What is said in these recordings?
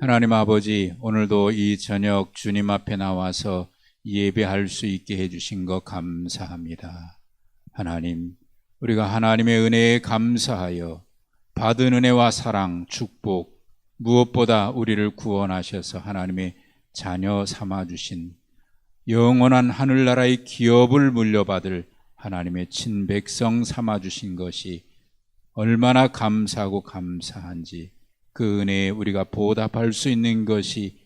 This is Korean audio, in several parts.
하나님 아버지, 오늘도 이 저녁 주님 앞에 나와서 예배할 수 있게 해주신 것 감사합니다. 하나님, 우리가 하나님의 은혜에 감사하여 받은 은혜와 사랑, 축복, 무엇보다 우리를 구원하셔서 하나님의 자녀 삼아주신 영원한 하늘나라의 기업을 물려받을 하나님의 친백성 삼아주신 것이 얼마나 감사하고 감사한지, 그 은혜에 우리가 보답할 수 있는 것이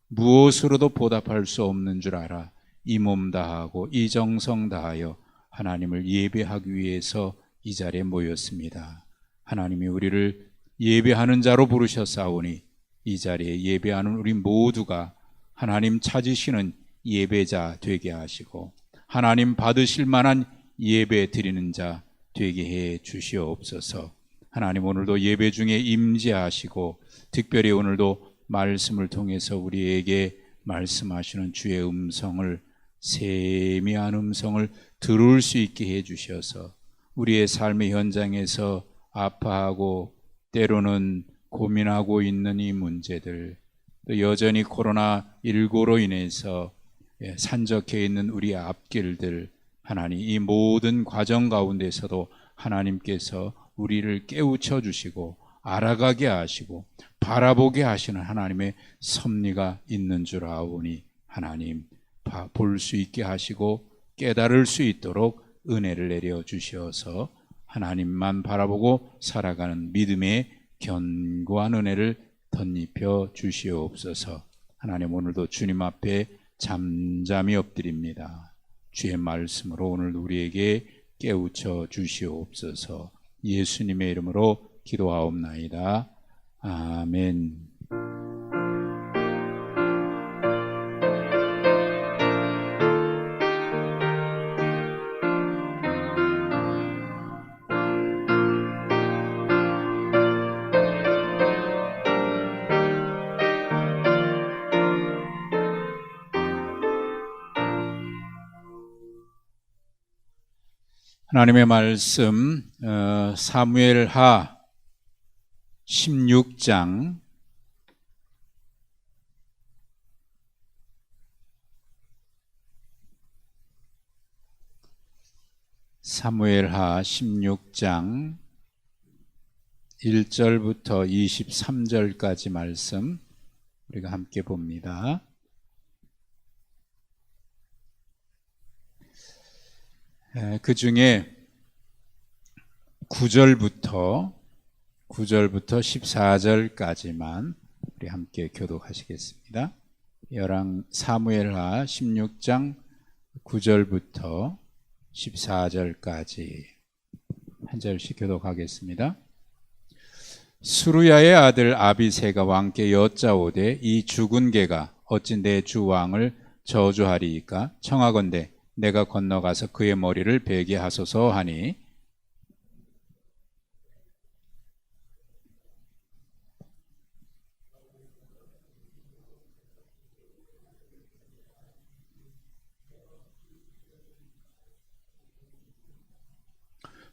무엇으로도 보답할 수 없는 줄 알아 이 몸 다하고 이 정성 다하여 하나님을 예배하기 위해서 이 자리에 모였습니다. 하나님이 우리를 예배하는 자로 부르셨사오니 이 자리에 예배하는 우리 모두가 하나님 찾으시는 예배자 되게 하시고 하나님 받으실 만한 예배 드리는 자 되게 해 주시옵소서. 하나님, 오늘도 예배 중에 임재하시고 특별히 오늘도 말씀을 통해서 우리에게 말씀하시는 주의 음성을, 세미한 음성을 들을 수 있게 해 주셔서 우리의 삶의 현장에서 아파하고 때로는 고민하고 있는 이 문제들, 또 여전히 코로나19로 인해서 산적해 있는 우리의 앞길들, 하나님 이 모든 과정 가운데서도 하나님께서 우리를 깨우쳐 주시고 알아가게 하시고 바라보게 하시는 하나님의 섭리가 있는 줄 아오니 하나님 볼 수 있게 하시고 깨달을 수 있도록 은혜를 내려 주시어서 하나님만 바라보고 살아가는 믿음의 견고한 은혜를 덧입혀 주시옵소서. 하나님, 오늘도 주님 앞에 잠잠히 엎드립니다. 주의 말씀으로 오늘 우리에게 깨우쳐 주시옵소서. 예수님의 이름으로 기도하옵나이다. 아멘. 하나님의 말씀 사무엘하 16장 사무엘하 16장 1절부터 23절까지 말씀 우리가 함께 봅니다. 그 중에 9절부터 14절까지만 우리 함께 교독하시겠습니다. 사무엘하 16장 9절부터 14절까지 한 절씩 교독하겠습니다. 수루야의 아들 아비새가 왕께 여짜오되 이 죽은 개가 어찌 내 주 왕을 저주하리이까? 청하건대 내가 건너가서 그의 머리를 베게 하소서 하니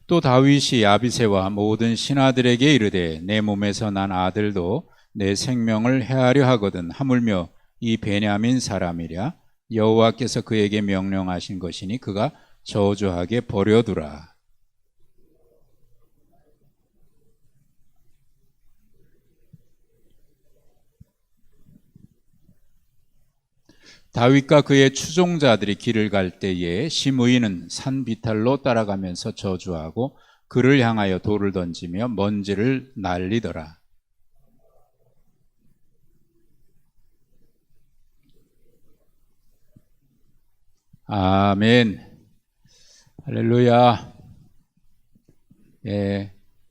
또 다윗이 아비새와 모든 신하들에게 이르되 내 몸에서 난 아들도 내 생명을 해하려 하거든 하물며 이 베냐민 사람이랴 여호와께서 그에게 명령하신 것이니 그가 저주하게 버려두라. 다윗과 그의 추종자들이 길을 갈 때에 심의는 산 비탈로 따라가면서 저주하고 그를 향하여 돌을 던지며 먼지를 날리더라. 아멘. 할렐루야.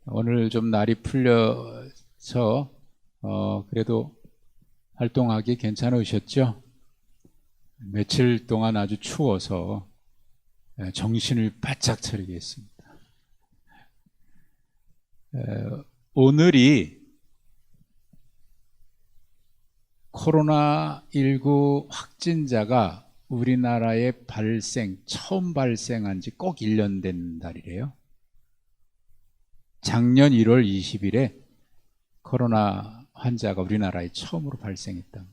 오늘 좀 날이 풀려서 그래도 활동하기 괜찮으셨죠? 며칠 동안 아주 추워서 정신을 바짝 차리게 했습니다. 오늘이 코로나19 확진자가 우리나라에 처음 발생한 지 꼭 1년 된 달이래요. 작년 1월 20일에 코로나 환자가 우리나라에 처음으로 발생했다.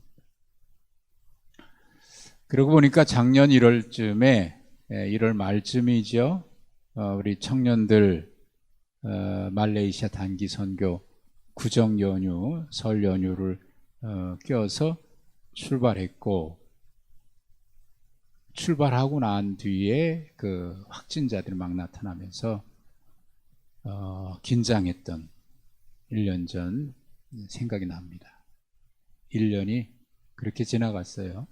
그러고 보니까 작년 1월쯤에 1월 말쯤이죠. 우리 청년들 말레이시아 단기 선교 구정 연휴, 설 연휴를 껴서 출발했고, 출발하고 난 뒤에 그 확진자들이 막 나타나면서 긴장했던 1년 전 생각이 납니다. 1년이 그렇게 지나갔어요.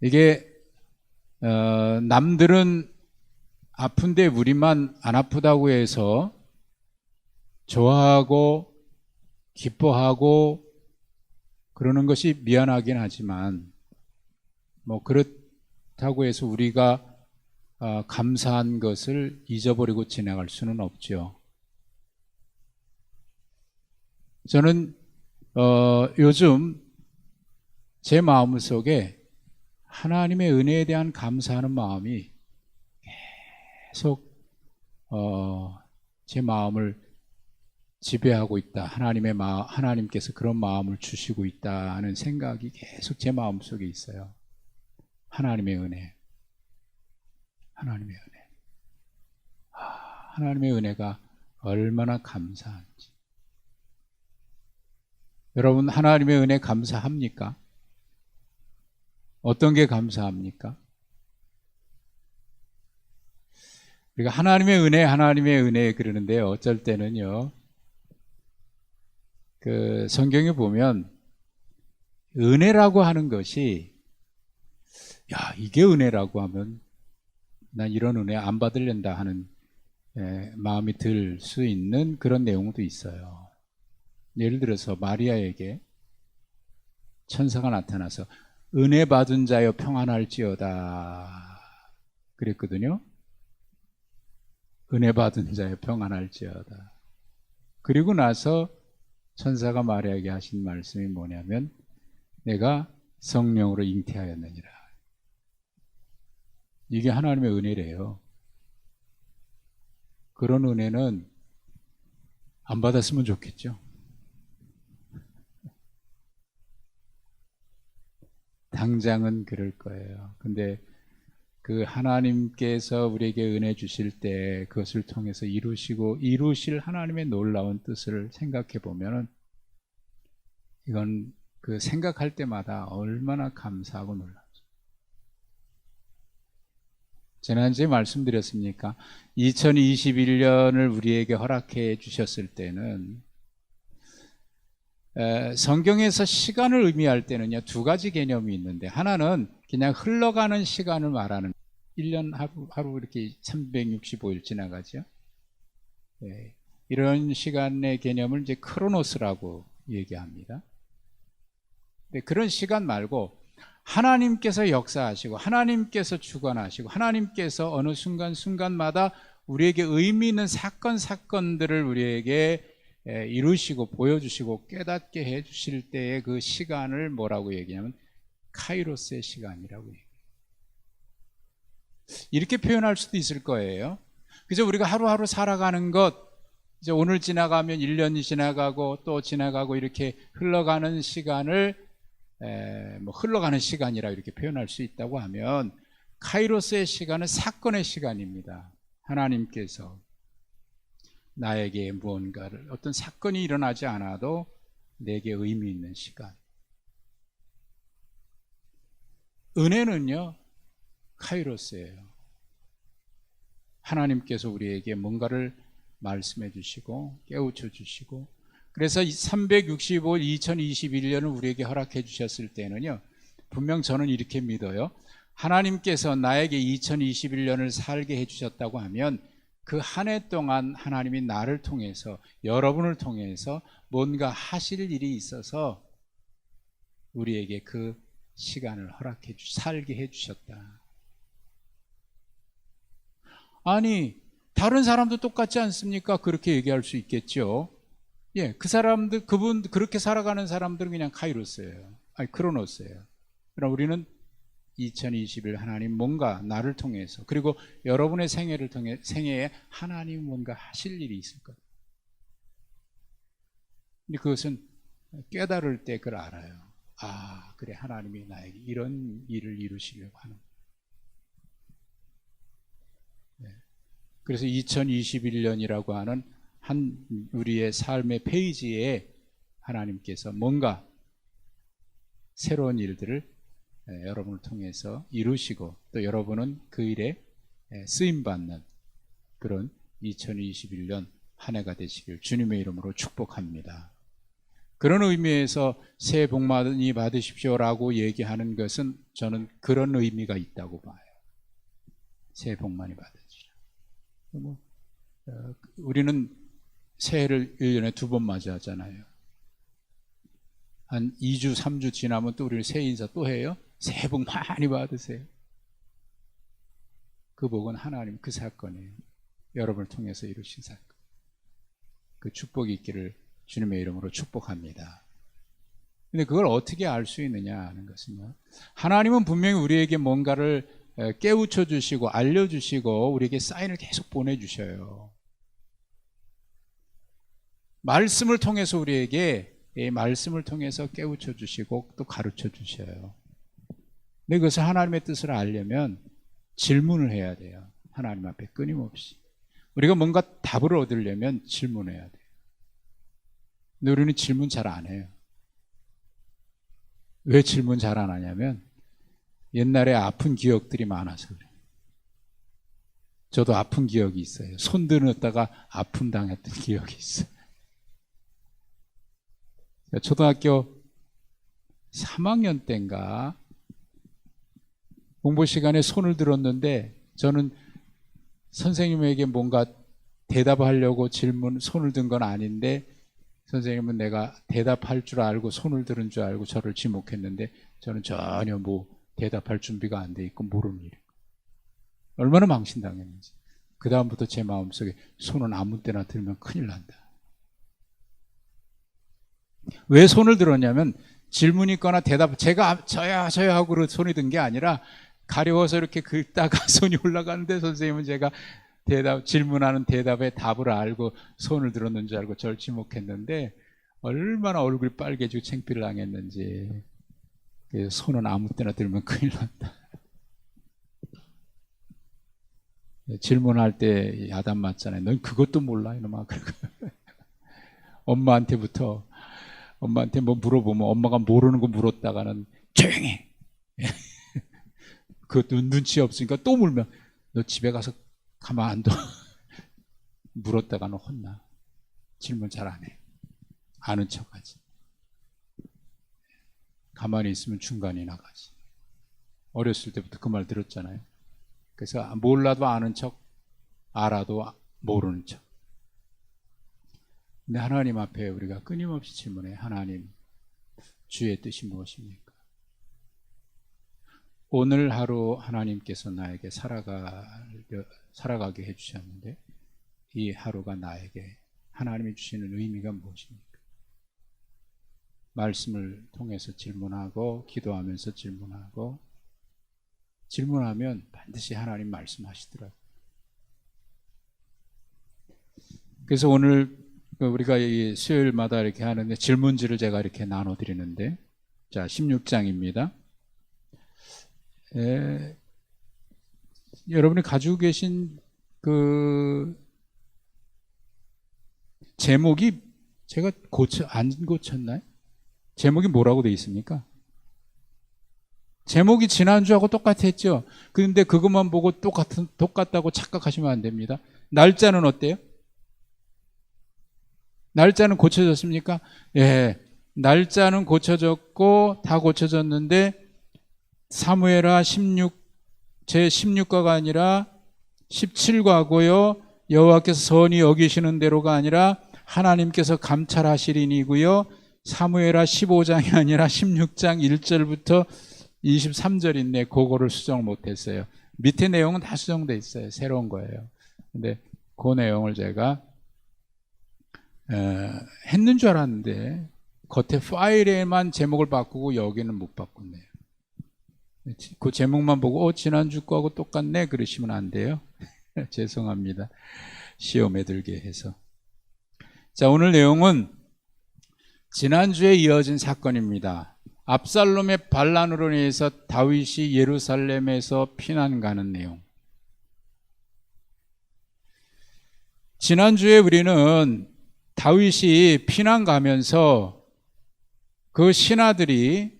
이게 남들은 아픈데 우리만 안 아프다고 해서 좋아하고 기뻐하고 그러는 것이 미안하긴 하지만 뭐 그렇다고 해서 우리가 감사한 것을 잊어버리고 지나갈 수는 없죠. 저는 요즘 제 마음속에 하나님의 은혜에 대한 감사하는 마음이 계속 제 마음을 지배하고 있다. 하나님께서 그런 마음을 주시고 있다는 생각이 계속 제 마음속에 있어요. 하나님의 은혜. 하나님의 은혜. 하나님의 은혜가 얼마나 감사한지. 여러분, 하나님의 은혜 감사합니까? 어떤 게 감사합니까? 우리가 하나님의 은혜 그러는데요. 어쩔 때는요, 그 성경에 보면 은혜라고 하는 것이, 야, 이게 은혜라고 하면 난 이런 은혜 안 받으련다 하는 마음이 들 수 있는 그런 내용도 있어요. 예를 들어서 마리아에게 천사가 나타나서 은혜 받은 자여 평안할지어다 그랬거든요. 은혜 받은 자여 평안할지어다. 그리고 나서 천사가 마리아에게 하신 말씀이 뭐냐면 내가 성령으로 잉태하였느니라. 이게 하나님의 은혜래요. 그런 은혜는 안 받았으면 좋겠죠. 당장은 그럴 거예요. 근데 그 하나님께서 우리에게 은혜 주실 때 그것을 통해서 이루실 하나님의 놀라운 뜻을 생각해 보면은 이건 그 생각할 때마다 얼마나 감사하고 놀랍죠. 지난주에 말씀드렸습니까? 2021년을 우리에게 허락해 주셨을 때는 성경에서 시간을 의미할 때는요, 두 가지 개념이 있는데, 하나는 그냥 흘러가는 시간을 말하는, 1년 하루 이렇게 365일 지나가죠. 네, 이런 시간의 개념을 이제 크로노스라고 얘기합니다. 네, 그런 시간 말고 하나님께서 역사하시고 하나님께서 주관하시고 하나님께서 어느 순간마다 우리에게 의미 있는 사건들을 우리에게 이루시고 보여주시고 깨닫게 해주실 때의 그 시간을 뭐라고 얘기하면 카이로스의 시간이라고 얘기해요. 이렇게 표현할 수도 있을 거예요. 그저 우리가 하루하루 살아가는 것, 이제 오늘 지나가면 1년이 지나가고 또 지나가고 이렇게 흘러가는 시간을 흘러가는 시간이라 이렇게 표현할 수 있다고 하면 카이로스의 시간은 사건의 시간입니다. 하나님께서 나에게 무언가를 어떤 사건이 일어나지 않아도 내게 의미 있는 시간. 은혜는요, 카이로스예요. 하나님께서 우리에게 뭔가를 말씀해 주시고 깨우쳐 주시고, 그래서 365일 2021년을 우리에게 허락해 주셨을 때는요, 분명 저는 이렇게 믿어요. 하나님께서 나에게 2021년을 살게 해 주셨다고 하면 그 한 해 동안 하나님이 나를 통해서, 여러분을 통해서 뭔가 하실 일이 있어서 우리에게 그 시간을 살게 해 주셨다. 아니, 다른 사람도 똑같지 않습니까? 그렇게 얘기할 수 있겠죠. 예, 그렇게 살아가는 사람들은 그냥 카이로스예요. 아니, 크로노스예요. 그럼 우리는 2021 하나님 뭔가 나를 통해서, 그리고 여러분의 생애에 하나님 뭔가 하실 일이 있을 거예요. 근데 그것은 깨달을 때 그걸 알아요. 아, 그래, 하나님이 나에게 이런 일을 이루시려고 하는. 네. 그래서 2021년이라고 하는 한 우리의 삶의 페이지에 하나님께서 뭔가 새로운 일들을 여러분을 통해서 이루시고, 또 여러분은 그 일에 쓰임받는 그런 2021년 한 해가 되시길 주님의 이름으로 축복합니다. 그런 의미에서 새해 복 많이 받으십시오라고 얘기하는 것은 저는 그런 의미가 있다고 봐요. 새해 복 많이 받으시라. 우리는 새해를 1년에 2번 맞이하잖아요. 한 2주, 3주 지나면 또 우리는 새해 인사 또 해요. 새해 복 많이 받으세요. 그 복은 하나님 그 사건이에요. 여러분을 통해서 이루신 사건. 그 축복이 있기를 주님의 이름으로 축복합니다. 근데 그걸 어떻게 알 수 있느냐 하는 것은요, 하나님은 분명히 우리에게 뭔가를 깨우쳐 주시고 알려주시고 우리에게 사인을 계속 보내주셔요. 말씀을 통해서 우리에게 말씀을 통해서 깨우쳐 주시고 또 가르쳐 주셔요. 근데 그것을 하나님의 뜻을 알려면 질문을 해야 돼요. 하나님 앞에 끊임없이. 우리가 뭔가 답을 얻으려면 질문해야 돼요. 근데 우리는 질문 잘 안 해요. 왜 질문 잘 안 하냐면 옛날에 아픈 기억들이 많아서 그래요. 저도 아픈 기억이 있어요. 손 들었다가 아픔 당했던 기억이 있어요. 초등학교 3학년 때인가 공부 시간에 손을 들었는데, 저는 선생님에게 뭔가 대답하려고 손을 든 건 아닌데, 선생님은 내가 대답할 줄 알고 손을 들은 줄 알고 저를 지목했는데, 저는 전혀 대답할 준비가 안 돼 있고 모르는 일이에요. 얼마나 망신당했는지. 그 다음부터 제 마음속에 손은 아무 때나 들면 큰일 난다. 왜 손을 들었냐면 질문이 있거나 제가 저야 하고 손이 든 게 아니라 가려워서 이렇게 긁다가 손이 올라가는데 선생님은 제가 질문하는 대답에 답을 알고 손을 들었는 줄 알고 저를 지목했는데 얼마나 얼굴이 빨개지고 창피를 당했는지. 손은 아무 때나 들면 큰일 난다. 질문할 때 야단 맞잖아요. 넌 그것도 몰라 이놈아. 엄마한테 뭐 물어보면 엄마가 모르는 거 물었다가는 조용히 해. 그것도 눈치 없으니까 또 물면 너 집에 가서 가만 안 둬. 물었다가는 혼나. 질문 잘 안 해. 아는 척하지. 가만히 있으면 중간이 나가지. 어렸을 때부터 그 말 들었잖아요. 그래서 몰라도 아는 척, 알아도 모르는 척. 근데 하나님 앞에 우리가 끊임없이 질문해. 하나님, 주의 뜻이 무엇입니까? 오늘 하루 하나님께서 나에게 살아가게 해주셨는데 이 하루가 나에게 하나님이 주시는 의미가 무엇입니까? 말씀을 통해서 질문하고 기도하면서 질문하면 반드시 하나님 말씀하시더라고요. 그래서 오늘 우리가 이 수요일마다 이렇게 하는데 질문지를 제가 이렇게 나눠드리는데, 자, 16장입니다. 여러분이 가지고 계신 그 제목이 제가 안 고쳤나요? 제목이 뭐라고 되어 있습니까? 제목이 지난주하고 똑같았죠. 그런데 그것만 보고 똑같다고 착각하시면 안 됩니다. 날짜는 어때요? 날짜는 고쳐졌습니까? 예, 날짜는 고쳐졌고 다 고쳐졌는데 사무엘하 제 16과가 아니라 17과고요. 여호와께서 선히 여기시는 대로가 아니라 하나님께서 감찰하시리니고요. 사무엘하 15장이 아니라 16장 1절부터 23절 있네. 그거를 수정을 못했어요. 밑에 내용은 다 수정돼 있어요. 새로운 거예요. 근데 그 내용을 제가 했는 줄 알았는데 겉에 파일에만 제목을 바꾸고 여기는 못 바꿨네요. 그 제목만 보고 지난주 거하고 똑같네 그러시면 안 돼요. 죄송합니다. 시험에 들게 해서. 자, 오늘 내용은 지난주에 이어진 사건입니다. 압살롬의 반란으로 인해서 다윗이 예루살렘에서 피난 가는 내용. 지난주에 우리는 다윗이 피난 가면서 그 신하들이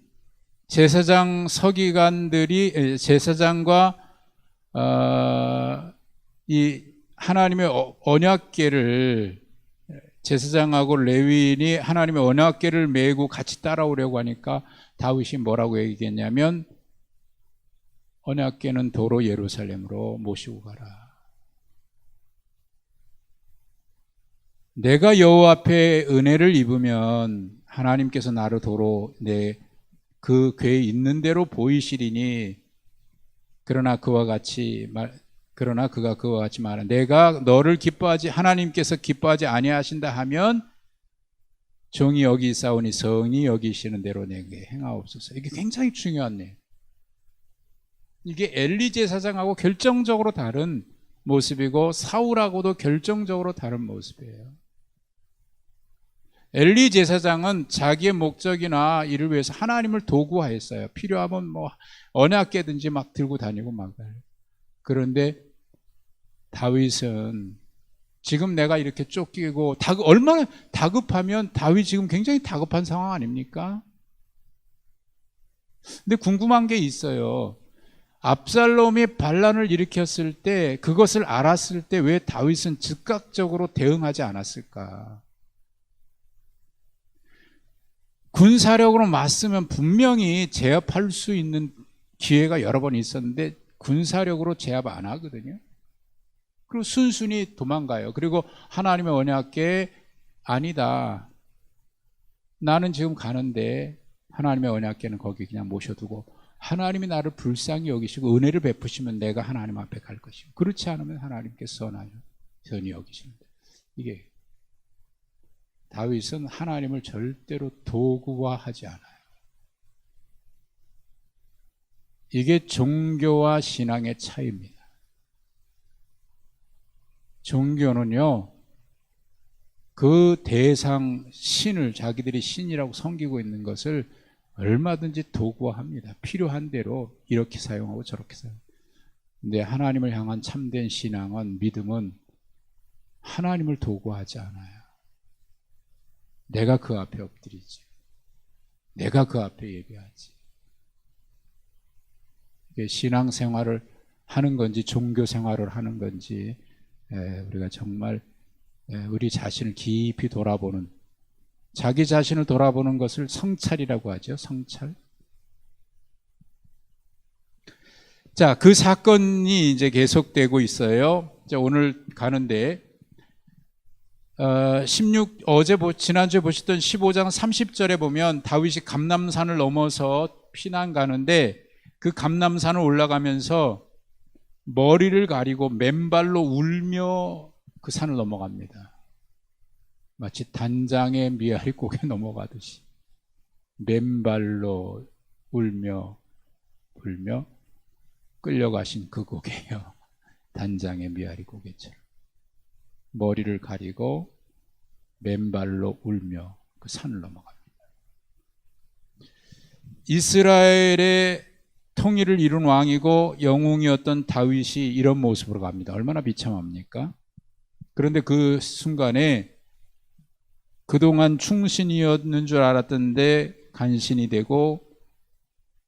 제사장 서기관들이 제사장과 이 하나님의 언약궤를 제사장하고 레위인이 하나님의 언약궤를 메고 같이 따라오려고 하니까 다윗이 뭐라고 얘기했냐면 언약궤는 도로 예루살렘으로 모시고 가라. 내가 여호와 앞에 은혜를 입으면 하나님께서 나를 도로 내 그 궤에 있는 대로 보이시리니 그러나 그가 그와 같이 말하 내가 너를 기뻐하지 하나님께서 기뻐하지 아니하신다 하면 종이 여기 있사오니 성이 여기시는 대로 내게 행하옵소서. 이게 굉장히 중요한 내용. 이게 엘리 제사장하고 결정적으로 다른 모습이고 사울하고도 결정적으로 다른 모습이에요. 엘리 제사장은 자기의 목적이나 이를 위해서 하나님을 도구화했어요. 필요하면 뭐 언약궤든지 막 들고 다니고 막. 그런데 다윗은 지금 내가 이렇게 쫓기고 얼마나 다급하면 다윗 지금 굉장히 다급한 상황 아닙니까? 근데 궁금한 게 있어요. 압살롬이 반란을 일으켰을 때 그것을 알았을 때 왜 다윗은 즉각적으로 대응하지 않았을까? 군사력으로 맞서면 분명히 제압할 수 있는 기회가 여러 번 있었는데 군사력으로 제압 안 하거든요. 그리고 순순히 도망가요. 그리고 하나님의 언약궤 아니다. 나는 지금 가는데 하나님의 언약궤는 거기 그냥 모셔두고 하나님이 나를 불쌍히 여기시고 은혜를 베푸시면 내가 하나님 앞에 갈 것이고 그렇지 않으면 하나님께서 선히 여기십니다. 이게 다윗은 하나님을 절대로 도구화하지 않아요. 이게 종교와 신앙의 차이입니다. 종교는요, 그 대상 신을 자기들이 신이라고 섬기고 있는 것을 얼마든지 도구화합니다. 필요한 대로 이렇게 사용하고 저렇게 사용하고. 근데 하나님을 향한 참된 신앙은, 믿음은 하나님을 도구화하지 않아요. 내가 그 앞에 엎드리지. 내가 그 앞에 예배하지. 이게 신앙생활을 하는 건지 종교 생활을 하는 건지 우리가 정말 우리 자신을 깊이 돌아보는, 자기 자신을 돌아보는 것을 성찰이라고 하죠. 성찰. 자, 그 사건이 이제 계속되고 있어요. 자, 오늘 가는데 지난주에 보셨던 15장 30절에 보면 다윗이 감람산을 넘어서 피난 가는데 그 감람산을 올라가면서 머리를 가리고 맨발로 울며 그 산을 넘어갑니다. 마치 단장의 미아리 고개 넘어가듯이 맨발로 울며 불며 끌려가신 그 고개요. 단장의 미아리 고개처럼 머리를 가리고 맨발로 울며 그 산을 넘어갑니다. 이스라엘의 통일을 이룬 왕이고 영웅이었던 다윗이 이런 모습으로 갑니다. 얼마나 비참합니까? 그런데 그 순간에 그동안 충신이었는 줄 알았던데 간신이 되고,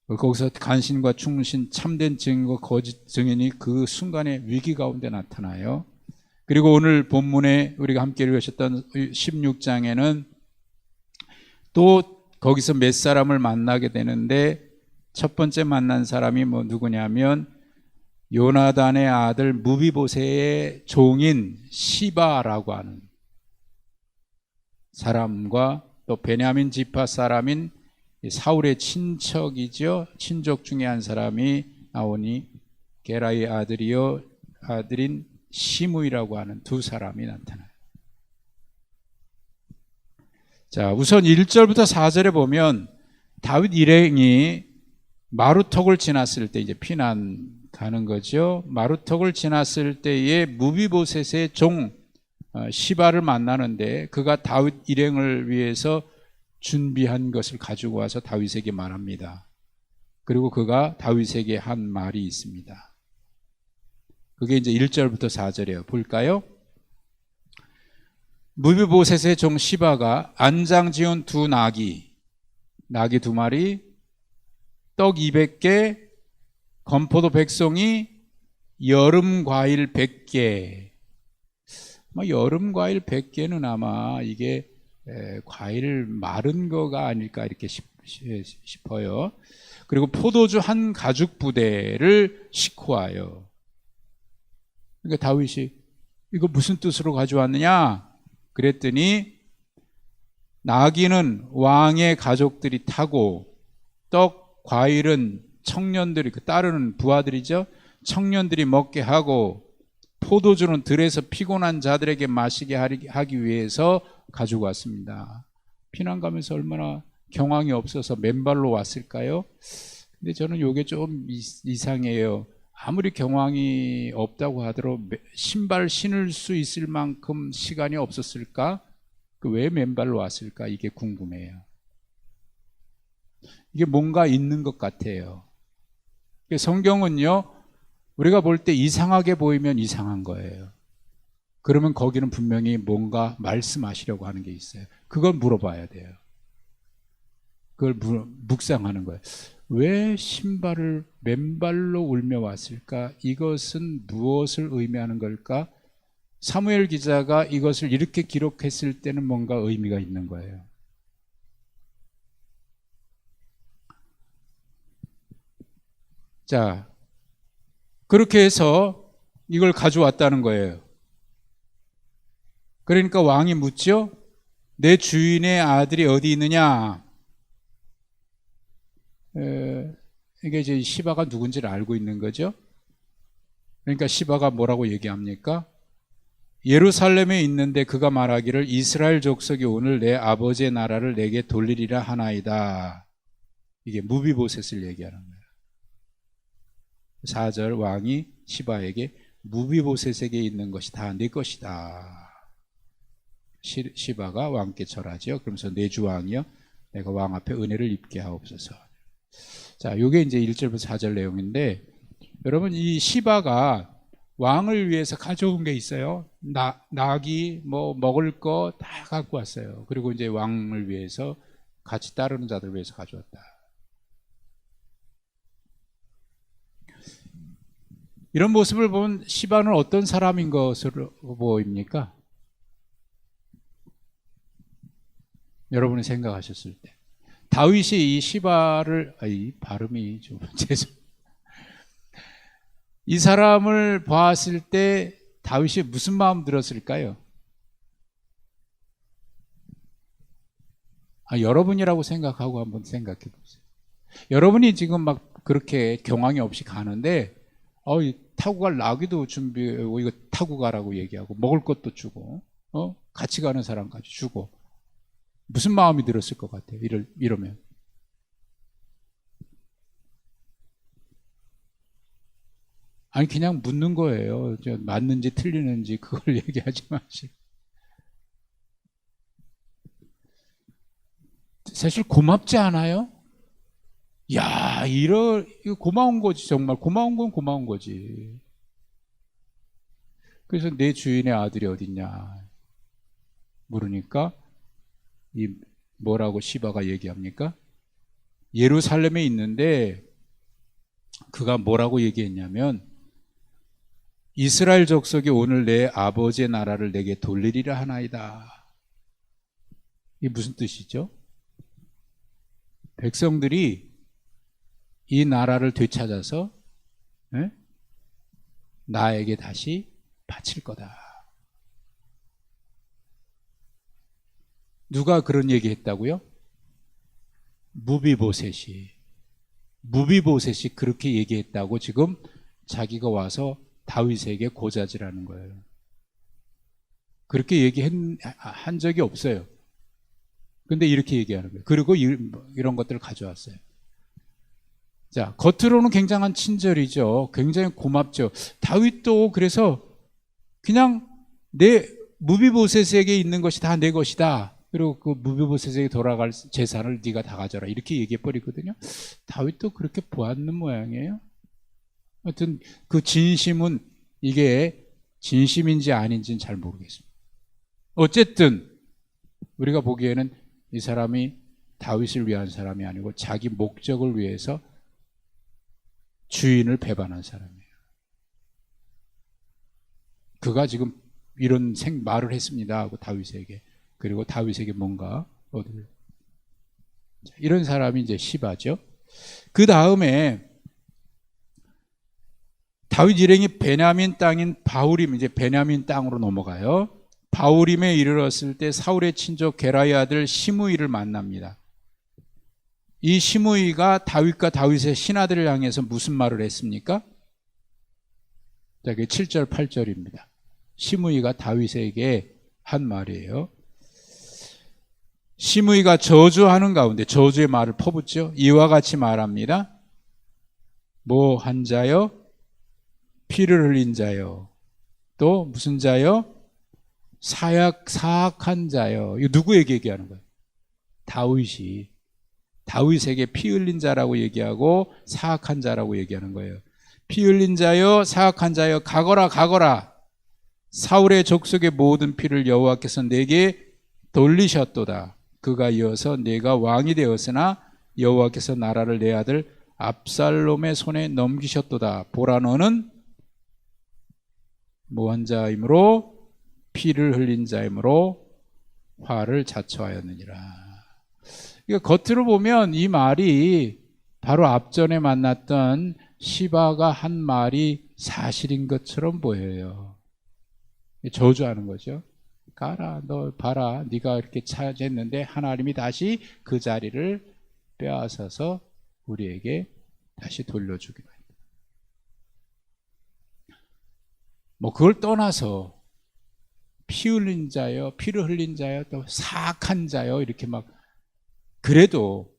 거기서 간신과 충신, 참된 증인과 거짓 증인이 그 순간에 위기 가운데 나타나요. 그리고 오늘 본문에 우리가 함께 읽으셨던 16장에는 또 거기서 몇 사람을 만나게 되는데, 첫 번째 만난 사람이 누구냐면 요나단의 아들 무비보셋의 종인 시바라고 하는 사람과 또 베냐민 지파 사람인 사울의 친척이죠. 친족 중에 한 사람이 나오니 게라의 아들인 시므이라고 하는 두 사람이 나타나요. 자, 우선 1절부터 4절에 보면 다윗 일행이 마루턱을 지났을 때, 이제 피난 가는 거죠. 마루턱을 지났을 때에 무비보셋의 종 시바를 만나는데, 그가 다윗 일행을 위해서 준비한 것을 가지고 와서 다윗에게 말합니다. 그리고 그가 다윗에게 한 말이 있습니다. 그게 이제 1절부터 4절이에요. 볼까요? 무비보셋의 종 시바가 안장 지은 두 나귀 2마리, 떡 200개, 건포도 100송이, 여름 과일 100개. 여름 과일 100개는 아마 이게 과일 마른 거가 아닐까 이렇게 싶어요. 그리고 포도주 한 가죽 부대를 싣고 와요. 그러니까 다윗이 이거 무슨 뜻으로 가져왔느냐? 그랬더니 나귀는 왕의 가족들이 타고 떡, 과일은 청년들이, 따르는 부하들이죠. 청년들이 먹게 하고 포도주는 들에서 피곤한 자들에게 마시게 하기 위해서 가지고 왔습니다. 피난 가면서 얼마나 경황이 없어서 맨발로 왔을까요? 근데 저는 이게 좀 이상해요. 아무리 경황이 없다고 하더라도 신발 신을 수 있을 만큼 시간이 없었을까? 왜 맨발로 왔을까? 이게 궁금해요. 이게 뭔가 있는 것 같아요. 성경은요, 우리가 볼 때 이상하게 보이면 이상한 거예요. 그러면 거기는 분명히 뭔가 말씀하시려고 하는 게 있어요. 그걸 물어봐야 돼요. 그걸 묵상하는 거예요. 왜 신발을 맨발로 울며 왔을까? 이것은 무엇을 의미하는 걸까? 사무엘 기자가 이것을 이렇게 기록했을 때는 뭔가 의미가 있는 거예요. 자, 그렇게 해서 이걸 가져왔다는 거예요. 그러니까 왕이 묻죠? 내 주인의 아들이 어디 있느냐? 이게 이제 시바가 누군지를 알고 있는 거죠. 그러니까 시바가 뭐라고 얘기합니까? 예루살렘에 있는데 그가 말하기를 이스라엘 족속이 오늘 내 아버지의 나라를 내게 돌리리라 하나이다. 이게 무비보셋을 얘기하는 거예요. 4절 왕이 시바에게 무비보셋에게 있는 것이 다 내 것이다. 시바가 왕께 절하죠. 그러면서 내 주 왕이여 내가 왕 앞에 은혜를 입게 하옵소서. 자, 이게 이제 1절부터 4절 내용인데, 여러분 이 시바가 왕을 위해서 가져온 게 있어요. 나귀, 먹을 거 다 갖고 왔어요. 그리고 이제 왕을 위해서 같이 따르는 자들 위해서 가져왔다. 이런 모습을 보면 시바는 어떤 사람인 것으로 보입니까? 여러분이 생각하셨을 때 다윗이 이 시바를 이 발음이 좀 죄송. 이 사람을 보았을 때 다윗이 무슨 마음 들었을까요? 여러분이라고 생각하고 한번 생각해 보세요. 여러분이 지금 막 그렇게 경황이 없이 가는데 타고 갈 나귀도 준비하고 이거 타고 가라고 얘기하고 먹을 것도 주고 같이 가는 사람까지 주고 무슨 마음이 들었을 것 같아요? 이러면. 아니 그냥 묻는 거예요. 맞는지 틀리는지 그걸 얘기하지 마시고. 사실 고맙지 않아요? 야, 이거 고마운 거지. 정말 고마운 건 고마운 거지. 그래서 내 주인의 아들이 어딨냐 물으니까 뭐라고 시바가 얘기합니까? 예루살렘에 있는데 그가 뭐라고 얘기했냐면 이스라엘 족속이 오늘 내 아버지의 나라를 내게 돌리리라 하나이다. 이게 무슨 뜻이죠? 백성들이 이 나라를 되찾아서 나에게 다시 바칠 거다. 누가 그런 얘기 했다고요? 무비보셋이 그렇게 얘기했다고 지금 자기가 와서 다윗에게 고자질하는 거예요. 그렇게 얘기한 적이 없어요. 근데 이렇게 얘기하는 거예요. 그리고 이런 것들을 가져왔어요. 자, 겉으로는 굉장한 친절이죠. 굉장히 고맙죠. 다윗도 그래서 그냥 내 무비보셋에게 있는 것이 다 내 것이다. 그리고 그 무비보셋에게 돌아갈 재산을 네가 다 가져라 이렇게 얘기해 버리거든요. 다윗도 그렇게 보았는 모양이에요. 하여튼 그 진심은 이게 진심인지 아닌지는 잘 모르겠습니다. 어쨌든 우리가 보기에는 이 사람이 다윗을 위한 사람이 아니고 자기 목적을 위해서 주인을 배반한 사람이에요. 그가 지금 이런 말을 했습니다 하고 다윗에게, 그리고 다윗에게 뭔가 얻을, 이런 사람이 이제 시바죠. 그 다음에 다윗 일행이 베냐민 땅인 바후림, 이제 베냐민 땅으로 넘어가요. 바후림에 이르렀을 때 사울의 친족 게라의 아들 시므이를 만납니다. 이 시므이가 다윗과 다윗의 신하들을 향해서 무슨 말을 했습니까? 자, 그게 7절 8절입니다. 시므이가 다윗에게 한 말이에요. 시므이가 저주하는 가운데 저주의 말을 퍼붓죠. 이와 같이 말합니다. 뭐 한 자요? 피를 흘린 자요. 또 무슨 자요? 사악한 자요. 이거 누구에게 얘기하는 거예요? 다윗이. 다윗에게 피 흘린 자라고 얘기하고 사악한 자라고 얘기하는 거예요. 피 흘린 자요, 사악한 자요, 가거라 가거라. 사울의 족속의 모든 피를 여호와께서 내게 돌리셨도다. 그가 이어서 내가 왕이 되었으나 여호와께서 나라를 내 아들 압살롬의 손에 넘기셨도다. 보라, 너는 뭐한 자이므로 피를 흘린 자이므로 화를 자초하였느니라. 그러니까 겉으로 보면 이 말이 바로 앞전에 만났던 시바가 한 말이 사실인 것처럼 보여요. 저주하는 거죠. 가라, 너 봐라, 네가 이렇게 차지했는데 하나님이 다시 그 자리를 빼앗아서 우리에게 다시 돌려주기로 했다. 뭐 그걸 떠나서 피 흘린 자요, 피를 흘린 자요, 또 사악한 자요, 이렇게 막, 그래도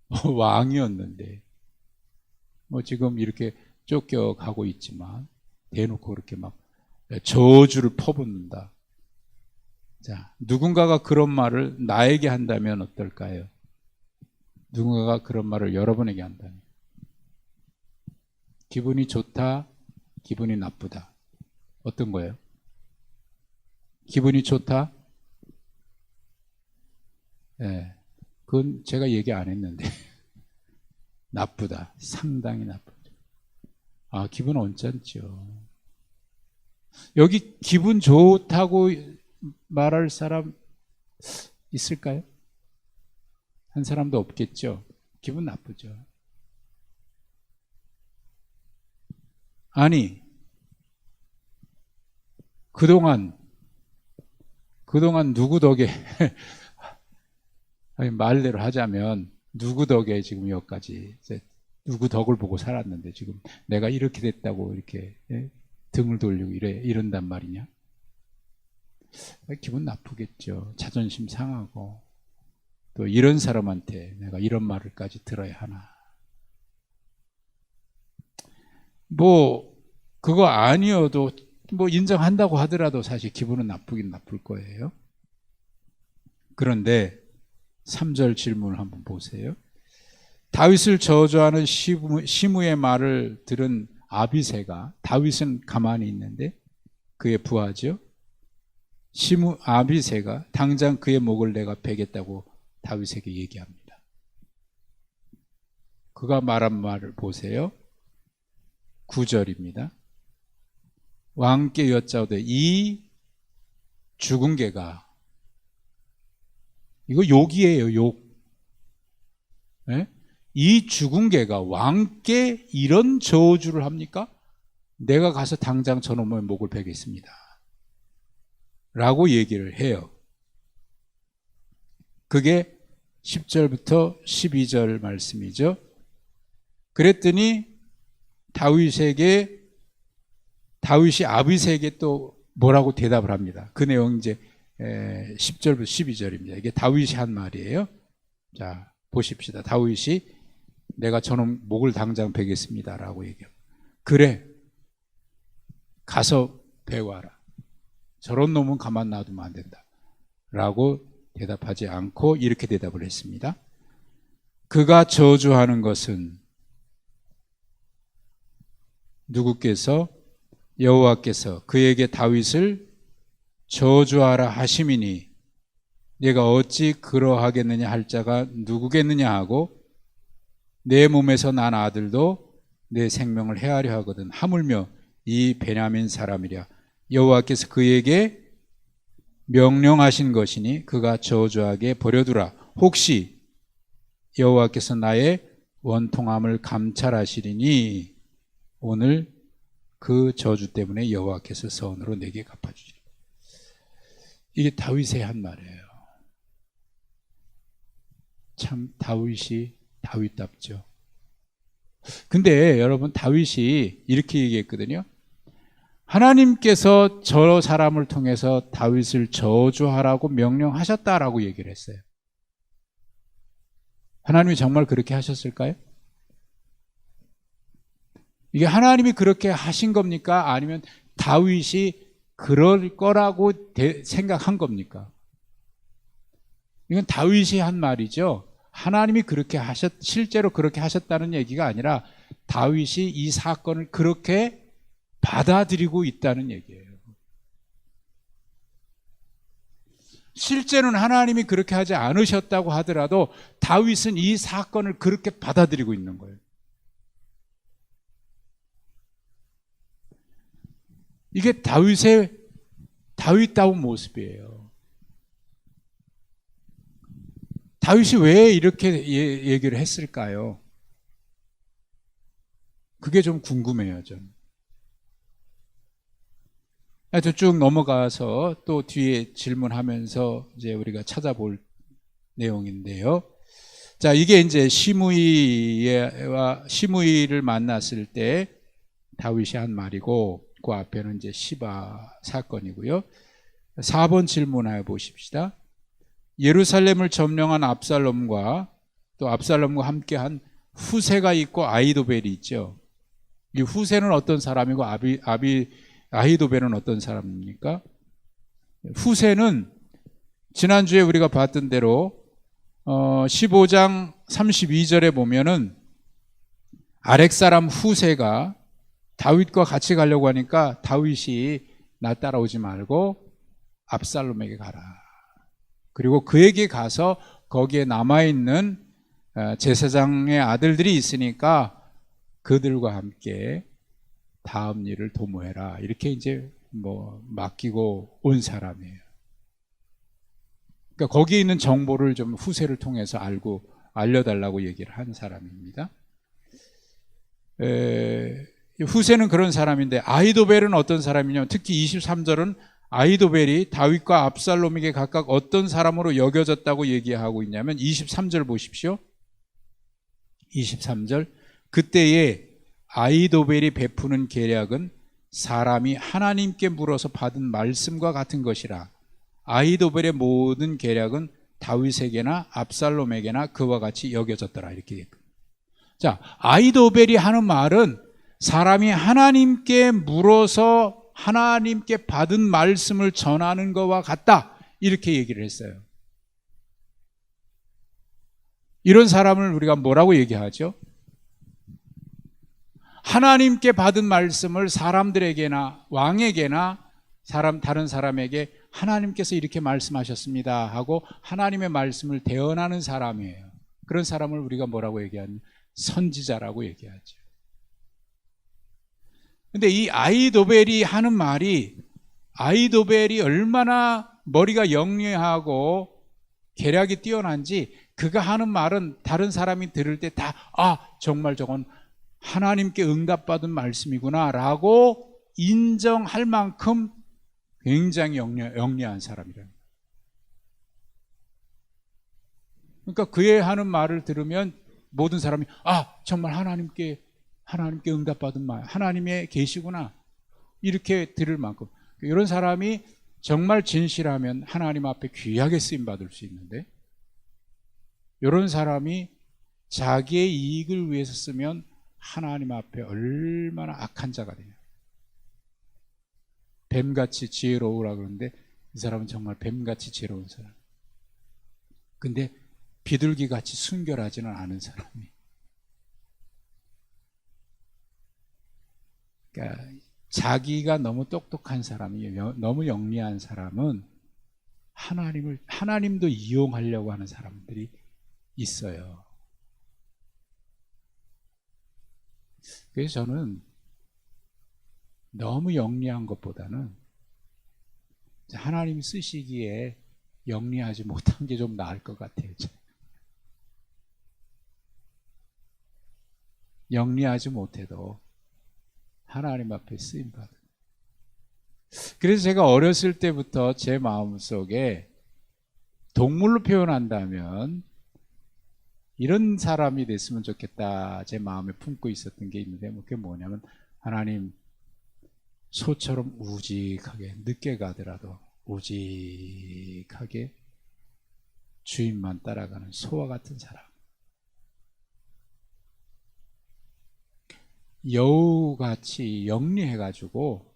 왕이었는데 뭐 지금 이렇게 쫓겨가고 있지만 대놓고 그렇게 막 저주를 퍼붓는다. 자, 누군가가 그런 말을 나에게 한다면 어떨까요? 누군가가 그런 말을 여러분에게 한다면 기분이 좋다, 기분이 나쁘다, 어떤 거예요? 기분이 좋다? 네, 그건 제가 얘기 안 했는데 나쁘다, 상당히 나쁘죠. 아, 기분 언짢죠. 여기 기분 좋다고 말할 사람 있을까요? 한 사람도 없겠죠. 기분 나쁘죠. 아니, 그동안 누구 덕에 아니, 말대로 하자면 누구 덕에 지금 여기까지 누구 덕을 보고 살았는데 지금 내가 이렇게 됐다고 이렇게 등을 돌리고 이런단 말이냐? 기분 나쁘겠죠. 자존심 상하고 또 이런 사람한테 내가 이런 말을까지 들어야 하나? 뭐 그거 아니어도 뭐 인정한다고 하더라도 사실 기분은 나쁘긴 나쁠 거예요. 그런데 3절 질문을 한번 보세요. 다윗을 저주하는 시므의 말을 들은 아비새가, 다윗은 가만히 있는데 그의 부하죠. 아비새가 당장 그의 목을 내가 베겠다고 다윗에게 얘기합니다. 그가 말한 말을 보세요. 9절입니다. 왕께 여짜오되 이 죽은 개가, 이거 욕이에요, 욕. 네? 이 죽은 개가 왕께 이런 저주를 합니까? 내가 가서 당장 저놈의 목을 베겠습니다 라고 얘기를 해요. 그게 10절부터 12절 말씀이죠. 그랬더니 다윗이 아비새에게 또 뭐라고 대답을 합니다. 그 내용 이제 10절부터 12절입니다. 이게 다윗이 한 말이에요. 자, 보십시다. 다윗이 내가 저놈 목을 당장 베겠습니다 라고 얘기합니다. 그래, 가서 배워라. 저런 놈은 가만 놔두면 안 된다 라고 대답하지 않고 이렇게 대답을 했습니다. 그가 저주하는 것은 누구께서? 여호와께서 그에게 다윗을 저주하라 하심이니 내가 어찌 그러하겠느냐 할 자가 누구겠느냐 하고 내 몸에서 난 아들도 내 생명을 해하려 하거든. 하물며 이 베냐민 사람이랴 여호와께서 그에게 명령하신 것이니 그가 저주하게 버려두라. 혹시 여호와께서 나의 원통함을 감찰하시리니 오늘 그 저주 때문에 여호와께서 선으로 내게 갚아주시리. 이게 다윗의 한 말이에요. 참 다윗이 다윗답죠. 근데 여러분 다윗이 이렇게 얘기했거든요. 하나님께서 저 사람을 통해서 다윗을 저주하라고 명령하셨다라고 얘기를 했어요. 하나님이 정말 그렇게 하셨을까요? 이게 하나님이 그렇게 하신 겁니까? 아니면 다윗이 그럴 거라고 생각한 겁니까? 이건 다윗이 한 말이죠. 하나님이 그렇게 실제로 그렇게 하셨다는 얘기가 아니라 다윗이 이 사건을 그렇게 받아들이고 있다는 얘기예요. 실제는 하나님이 그렇게 하지 않으셨다고 하더라도 다윗은 이 사건을 그렇게 받아들이고 있는 거예요. 이게 다윗다운 모습이에요. 다윗이 왜 이렇게 얘기를 했을까요? 그게 좀 궁금해요, 저는. 하여튼 쭉 넘어가서 또 뒤에 질문하면서 이제 우리가 찾아볼 내용인데요. 자, 이게 이제 시므이를 만났을 때 다윗이 한 말이고, 그 앞에는 이제 시바 사건이고요. 4번 질문해 보십시다. 예루살렘을 점령한 압살롬과 또 압살롬과 함께한 후세가 있고 아히도벨이 있죠. 이 후세는 어떤 사람이고 아히도벨은 어떤 사람입니까? 후세는 지난주에 우리가 봤던 대로 15장 32절에 보면은 아렉 사람 후세가 다윗과 같이 가려고 하니까 다윗이 나 따라오지 말고 압살롬에게 가라. 그리고 그에게 가서 거기에 남아있는 제사장의 아들들이 있으니까 그들과 함께 다음 일을 도모해라. 이렇게 이제 맡기고 온 사람이에요. 그러니까 거기에 있는 정보를 좀 후세를 통해서 알려달라고 얘기를 한 사람입니다. 후세는 그런 사람인데 아히도벨은 어떤 사람이냐면 특히 23절은 아히도벨이 다윗과 압살롬에게 각각 어떤 사람으로 여겨졌다고 얘기하고 있냐면 23절 보십시오. 23절 그때에 아히도벨이 베푸는 계략은 사람이 하나님께 물어서 받은 말씀과 같은 것이라. 아히도벨의 모든 계략은 다윗에게나 압살롬에게나 그와 같이 여겨졌더라. 이렇게 얘기합니다. 자, 아히도벨이 하는 말은 사람이 하나님께 물어서 하나님께 받은 말씀을 전하는 것과 같다. 이렇게 얘기를 했어요. 이런 사람을 우리가 뭐라고 얘기하죠? 하나님께 받은 말씀을 사람들에게나 왕에게나 다른 사람에게 하나님께서 이렇게 말씀하셨습니다 하고 하나님의 말씀을 대언하는 사람이에요. 그런 사람을 우리가 뭐라고 얘기하냐? 선지자라고 얘기하죠. 근데 이 아히도벨이 하는 말이 아히도벨이 얼마나 머리가 영리하고 계략이 뛰어난지 그가 하는 말은 다른 사람이 들을 때 다 정말 저건 하나님께 응답받은 말씀이구나 라고 인정할 만큼 굉장히 영리한 사람이랍니다. 그러니까 그의 하는 말을 들으면 모든 사람이 정말 하나님께 응답받은 말, 하나님의 계시구나 이렇게 들을 만큼 이런 사람이 정말 진실하면 하나님 앞에 귀하게 쓰임받을 수 있는데 이런 사람이 자기의 이익을 위해서 쓰면 하나님 앞에 얼마나 악한 자가 되냐. 뱀같이 지혜로우라 그러는데 이 사람은 정말 뱀같이 지혜로운 사람. 근데 비둘기같이 순결하지는 않은 사람이. 그러니까 자기가 너무 똑똑한 사람이, 너무 영리한 사람은 하나님도 이용하려고 하는 사람들이 있어요. 그래서 저는 너무 영리한 것보다는 하나님이 쓰시기에 영리하지 못한 게 좀 나을 것 같아요. 영리하지 못해도 하나님 앞에 쓰임받은. 그래서 제가 어렸을 때부터 제 마음속에 동물로 표현한다면 이런 사람이 됐으면 좋겠다, 제 마음에 품고 있었던 게 있는데, 그게 뭐냐면, 하나님, 소처럼 우직하게, 늦게 가더라도 우직하게 주인만 따라가는 소와 같은 사람. 여우같이 영리해가지고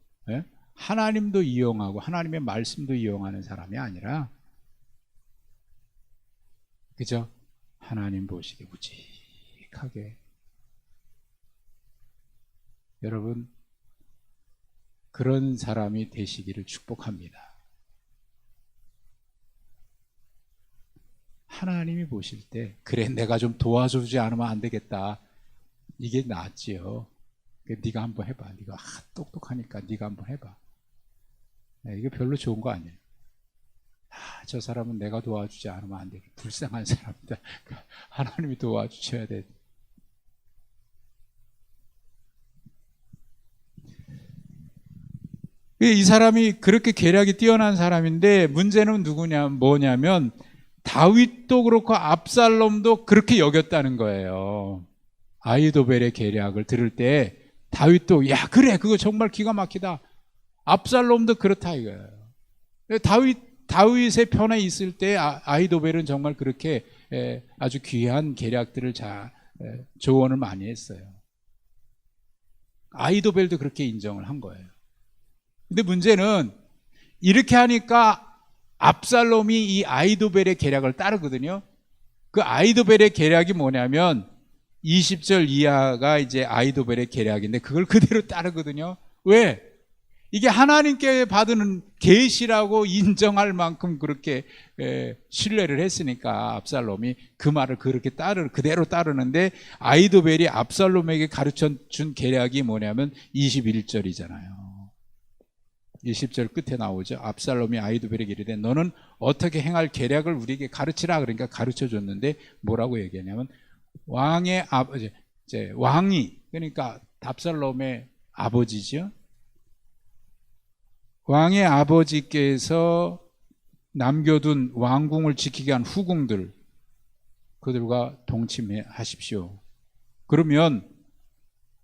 하나님도 이용하고 하나님의 말씀도 이용하는 사람이 아니라, 그죠? 하나님 보시기에 우직하게. 여러분, 그런 사람이 되시기를 축복합니다. 하나님이 보실 때, 그래, 내가 좀 도와주지 않으면 안 되겠다, 이게 낫지요. 네가 한번 해봐. 네가 똑똑하니까 네가 한번 해봐. 이게 별로 좋은 거 아니에요. 저 사람은 내가 도와주지 않으면 안 돼. 불쌍한 사람이다. 하나님이 도와주셔야 돼. 이 사람이 그렇게 계략이 뛰어난 사람인데, 문제는 뭐냐면 다윗도 그렇고 압살롬도 그렇게 여겼다는 거예요. 아히도벨의 계략을 들을 때 다윗도, 야, 그래, 그거 정말 기가 막히다. 압살롬도 그렇다 이거예요. 다윗의 편에 있을 때 아히도벨은 정말 그렇게 아주 귀한 계략들을 조언을 많이 했어요. 아히도벨도 그렇게 인정을 한 거예요. 근데 문제는 이렇게 하니까 압살롬이 이 아히도벨의 계략을 따르거든요. 그 아히도벨의 계략이 뭐냐면 20절 이하가 이제 아히도벨의 계략인데, 그걸 그대로 따르거든요. 왜? 이게 하나님께 받은 계시라고 인정할 만큼 그렇게 신뢰를 했으니까 압살롬이 그 말을 그렇게 그대로 따르는데, 아히도벨이 압살롬에게 가르쳐 준 계략이 뭐냐면 21절이잖아요. 20절 끝에 나오죠. 압살롬이 아히도벨에게 이르되 너는 어떻게 행할 계략을 우리에게 가르치라. 그러니까 가르쳐 줬는데 뭐라고 얘기하냐면, 왕의 아버지, 왕이, 그러니까 압살롬의 아버지죠. 왕의 아버지께서 남겨둔 왕궁을 지키게 한 후궁들, 그들과 동침하십시오. 그러면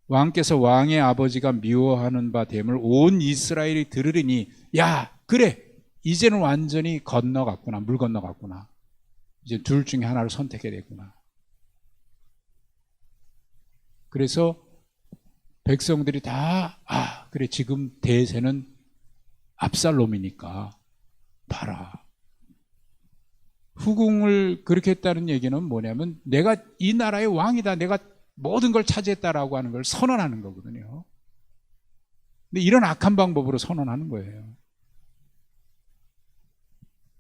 왕께서 왕의 아버지가 미워하는 바 됨을 온 이스라엘이 들으리니, 야, 그래, 이제는 완전히 건너갔구나, 물 건너갔구나. 이제 둘 중에 하나를 선택해야 되구나. 그래서 백성들이 다, 그래, 지금 대세는 압살롬이니까 봐라. 후궁을 그렇게 했다는 얘기는 뭐냐면, 내가 이 나라의 왕이다, 내가 모든 걸 차지했다라고 하는 걸 선언하는 거거든요. 근데 이런 악한 방법으로 선언하는 거예요.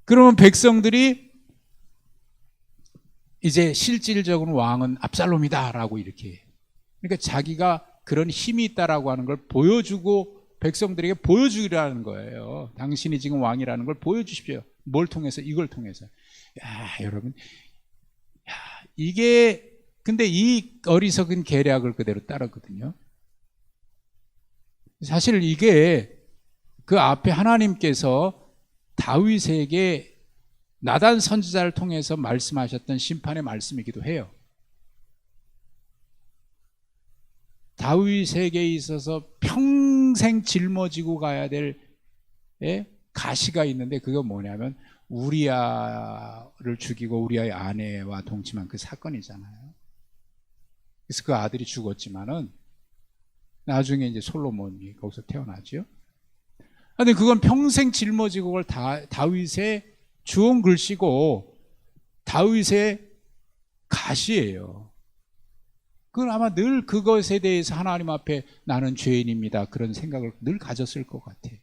그러면 백성들이 이제 실질적으로 왕은 압살롬이다라고 이렇게, 그러니까 자기가 그런 힘이 있다라고 하는 걸 보여주고, 백성들에게 보여주라는 거예요. 당신이 지금 왕이라는 걸 보여주십시오. 뭘 통해서? 이걸 통해서. 야, 여러분, 이게, 근데 이 어리석은 계략을 그대로 따르거든요. 사실 이게 그 앞에 하나님께서 다윗에게 나단 선지자를 통해서 말씀하셨던 심판의 말씀이기도 해요. 다윗에게 있어서 평생 짊어지고 가야 될 가시가 있는데, 그거 뭐냐면 우리아를 죽이고 우리아의 아내와 동침한 그 사건이잖아요. 그래서 그 아들이 죽었지만은 나중에 이제 솔로몬이 거기서 태어나죠. 근데 그건 평생 짊어지고 갈 다윗의 주온 글씨고, 다윗의 가시예요. 그건 아마 늘 그것에 대해서 하나님 앞에 나는 죄인입니다, 그런 생각을 늘 가졌을 것 같아요.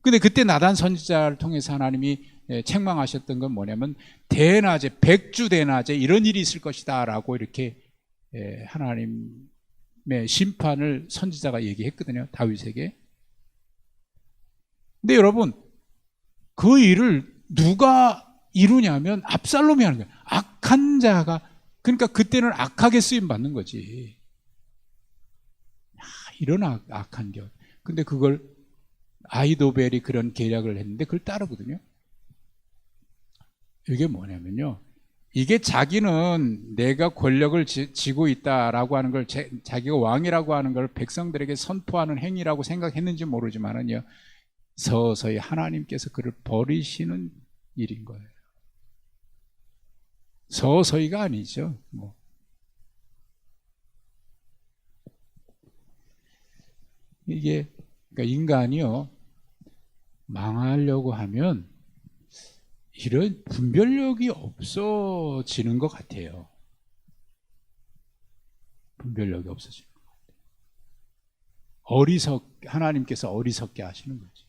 근데 그때 나단 선지자를 통해서 하나님이 책망하셨던 건 뭐냐면 대낮에, 백주 대낮에 이런 일이 있을 것이다 라고 이렇게 하나님의 심판을 선지자가 얘기했거든요, 다윗에게. 근데 여러분, 그 일을 누가 이루냐면 압살롬이 하는 거예요. 악한 자가. 그러니까 그때는 악하게 쓰임 받는 거지. 이런 악한 것. 근데 그걸 아히도벨이 그런 계략을 했는데 그걸 따르거든요. 이게 뭐냐면요, 이게 자기는 내가 권력을 쥐고 있다라고 하는 걸, 자기가 왕이라고 하는 걸 백성들에게 선포하는 행위라고 생각했는지 모르지만은요, 서서히 하나님께서 그를 버리시는 일인 거예요. 서서히가 아니죠. 이게 그러니까 인간이요, 망하려고 하면 이런 분별력이 없어지는 것 같아요. 분별력이 없어지는 것 같아요. 하나님께서 어리석게 하시는 거지.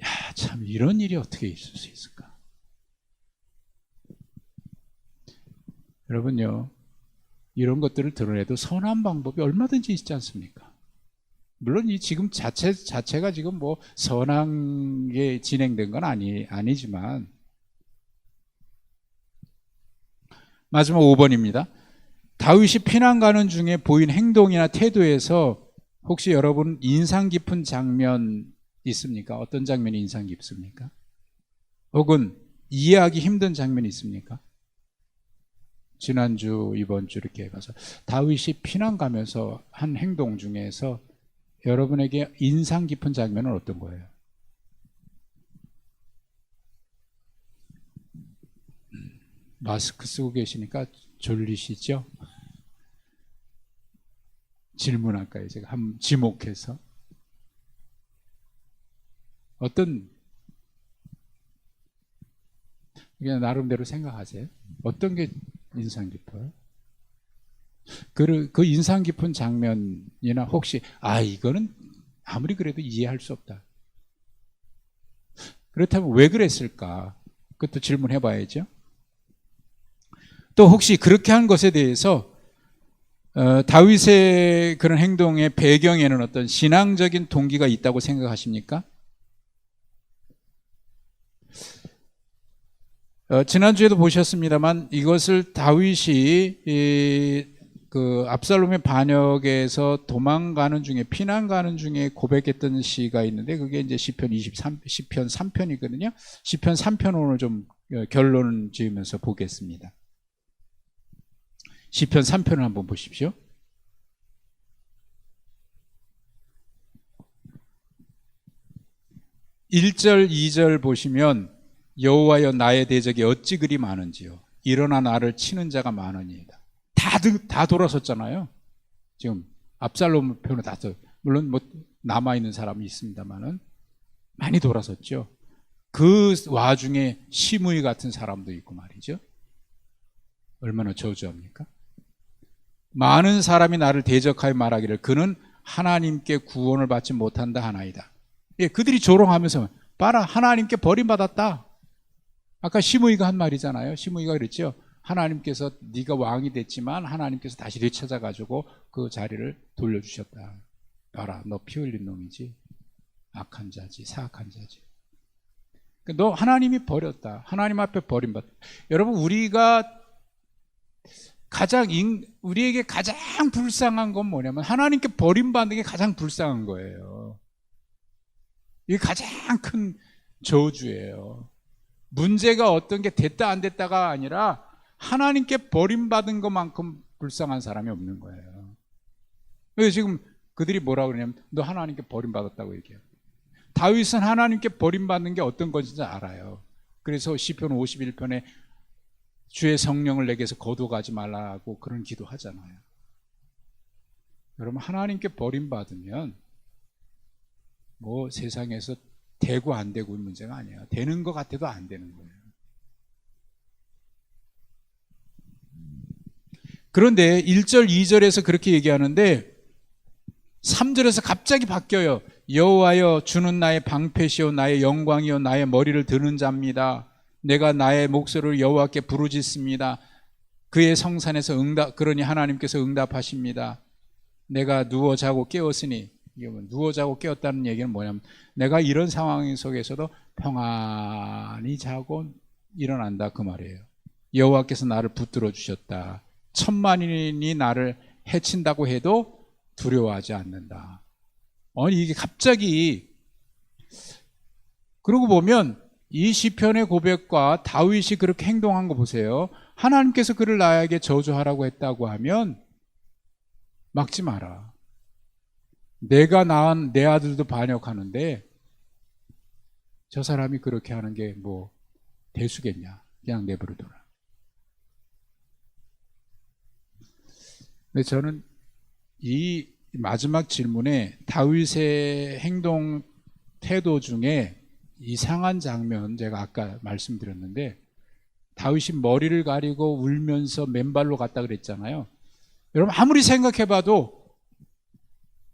야, 참 이런 일이 어떻게 있을 수 있을까? 여러분요, 이런 것들을 드러내도 선한 방법이 얼마든지 있지 않습니까? 물론 이 지금 자체가 지금 뭐 선하게 진행된 건 아니지만. 마지막 5번입니다. 다윗이 피난 가는 중에 보인 행동이나 태도에서 혹시 여러분 인상 깊은 장면 있습니까? 어떤 장면이 인상 깊습니까? 혹은 이해하기 힘든 장면이 있습니까? 지난주, 이번주 이렇게 가서 다윗이 피난 가면서 한 행동 중에서 여러분에게 인상 깊은 장면은 어떤 거예요? 마스크 쓰고 계시니까 졸리시죠? 질문할까요? 제가 한번 지목해서. 그냥 나름대로 생각하세요. 어떤 게 인상 깊어요? 그 인상 깊은 장면이나 혹시 이거는 아무리 그래도 이해할 수 없다, 그렇다면 왜 그랬을까? 그것도 질문해 봐야죠. 또 혹시 그렇게 한 것에 대해서 다윗의 그런 행동의 배경에는 어떤 신앙적인 동기가 있다고 생각하십니까? 지난주에도 보셨습니다만 이것을 다윗이 그 압살롬의 반역에서 도망가는 중에, 피난 가는 중에 고백했던 시가 있는데 그게 이제 시편 3편이거든요. 시편 3편 오늘 좀 결론을 지으면서 보겠습니다. 시편 3편을 한번 보십시오. 1절, 2절 보시면 여호와여 나의 대적이 어찌 그리 많은지요. 일어나 나를 치는 자가 많으니이다. 다 돌아섰잖아요. 지금 압살롬 표는 다, 물론 뭐 남아있는 사람이 있습니다만은 많이 돌아섰죠. 그 와중에 시므이 같은 사람도 있고 말이죠. 얼마나 저주합니까? 많은 사람이 나를 대적하여 말하기를 그는 하나님께 구원을 받지 못한다 하나이다. 예, 그들이 조롱하면서 봐라, 하나님께 버림받았다. 아까 시므이가 한 말이잖아요. 시므이가 그랬죠. 하나님께서 네가 왕이 됐지만 하나님께서 다시 되찾아가지고 그 자리를 돌려주셨다. 봐라, 너 피 흘린 놈이지. 악한 자지, 사악한 자지. 너 하나님이 버렸다. 하나님 앞에 버림받다. 여러분, 우리에게 가장 불쌍한 건 뭐냐면 하나님께 버림받는 게 가장 불쌍한 거예요. 이게 가장 큰 저주예요. 문제가 어떤 게 됐다 안 됐다가 아니라 하나님께 버림받은 것만큼 불쌍한 사람이 없는 거예요. 그래서 지금 그들이 뭐라고 그러냐면 너 하나님께 버림받았다고 얘기해요. 다윗은 하나님께 버림받는 게 어떤 건지 알아요. 그래서 시편 51편에 주의 성령을 내게서 거두어가지 말라고 그런 기도하잖아요. 여러분, 하나님께 버림받으면 뭐 세상에서 되고 안 되고 문제가 아니에요. 되는 것 같아도 안 되는 거예요. 그런데 1절, 2절에서 그렇게 얘기하는데 3절에서 갑자기 바뀌어요. 여호와여 주는 나의 방패시오 나의 영광이요 나의 머리를 드는 자입니다. 내가 나의 목소리를 여호와께 부르짖습니다. 그의 성산에서 그러니 하나님께서 응답하십니다. 내가 누워 자고 깨었으니, 누워 자고 깨었다는 얘기는 뭐냐면 내가 이런 상황 속에서도 평안히 자고 일어난다 그 말이에요. 여호와께서 나를 붙들어 주셨다. 천만인이 나를 해친다고 해도 두려워하지 않는다. 아니 이게 갑자기, 그러고 보면 이 시편의 고백과 다윗이 그렇게 행동한 거 보세요. 하나님께서 그를 나에게 저주하라고 했다고 하면 막지 마라. 내가 낳은 내 아들도 반역하는데 저 사람이 그렇게 하는 게 뭐 대수겠냐. 그냥 내버려둬라. 근데 저는 이 마지막 질문에 다윗의 행동 태도 중에 이상한 장면, 제가 아까 말씀드렸는데 다윗이 머리를 가리고 울면서 맨발로 갔다 그랬잖아요. 여러분 아무리 생각해봐도